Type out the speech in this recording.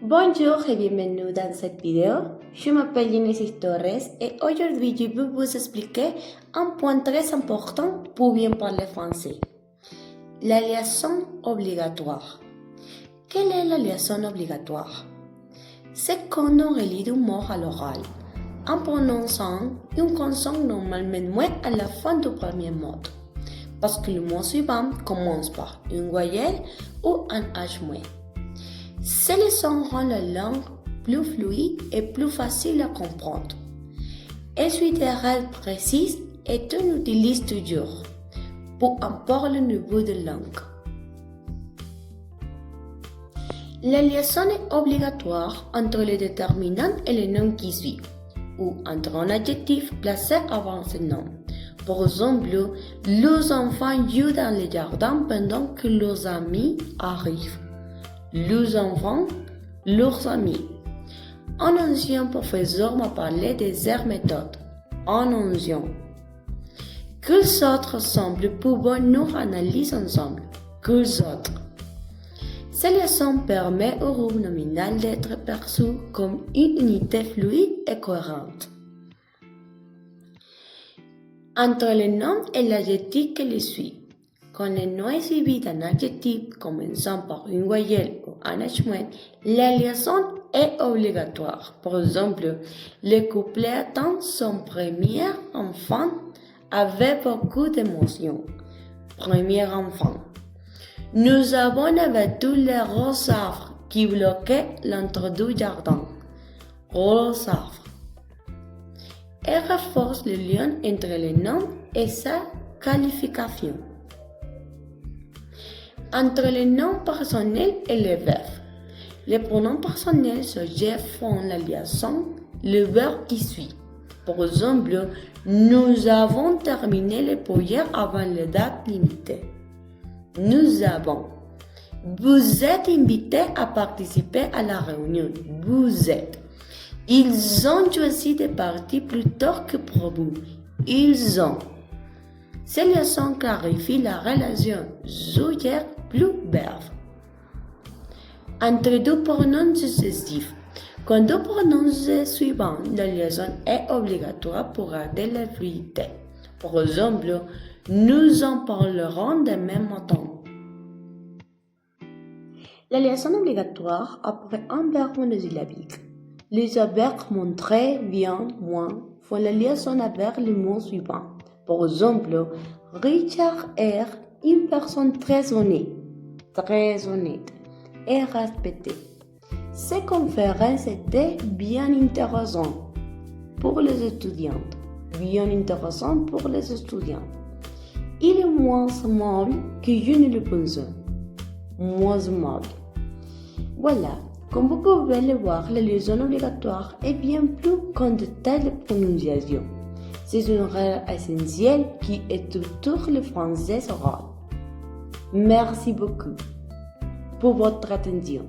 Bonjour et bienvenue dans cette vidéo. Je m'appelle Genesis Torres et aujourd'hui je vais vous expliquer un point très important pour bien parler français. La liaison obligatoire. Quelle est la liaison obligatoire? C'est quand on relie un mot à l'oral en prononçant une consonne normalement muette à la fin du premier mot, parce que le mot suivant commence par une voyelle ou un H muet. Ces leçons rendent la langue plus fluide et plus facile à comprendre. Elle suit des règles précises et on utilise toujours, peu importe le niveau de langue. La liaison est obligatoire entre le déterminant et le nom qui suit, ou entre un adjectif placé avant ce nom. Par exemple, les enfants jouent dans le jardin pendant que leurs amis arrivent. Les enfants, leurs amis. Un ancien professeur m'a parlé des aires méthodes. Un ancien. Quels autres exemples pouvons-nous analyser ensemble? Quels autres? Cette leçon permet au groupe nominal d'être perçu comme une unité fluide et cohérente. Entre le nom et l'adjectif qui le suit. Quand le nom est suivi d'un adjectif commençant par une voyelle ou un H muet, la liaison est obligatoire. Par exemple, le couple attend son premier enfant avec beaucoup d'émotion. Premier enfant. Nous avons abattu les gros arbres qui bloquaient l'entrée du jardin. Gros arbres. Elle renforce le lien entre le nom et sa qualification. Entre le nom personnel et le verbe. Les pronoms personnels sujets font la liaison, le verbe qui suit. Par exemple, nous avons terminé le projet avant la date limitée. Nous avons. Vous êtes invité à participer à la réunion. Vous êtes. Ils ont choisi de partir plus tard que prévu. Ils ont. Ces leçons clarifient la relation sujet plus verbe. Entre deux pronoms successifs. Quand deux pronoms suivants, la liaison est obligatoire pour garder la fluidité. Par exemple, nous en parlerons demain matin. La liaison obligatoire après un verbe monosyllabique. Les verbes montrer, bien, moins font la liaison avec le mot suivant. Par exemple, Richard est une personne très honnête et respectée. Ces conférences étaient bien intéressantes pour les étudiants. Bien intéressant pour les étudiants. Il est moins amable que je ne le pensais. Moins amable. Voilà, comme vous pouvez le voir, la liaison obligatoire est bien plus qu'un détail de prononciation. C'est une règle essentielle qui structure le français oral. Merci beaucoup pour votre attention.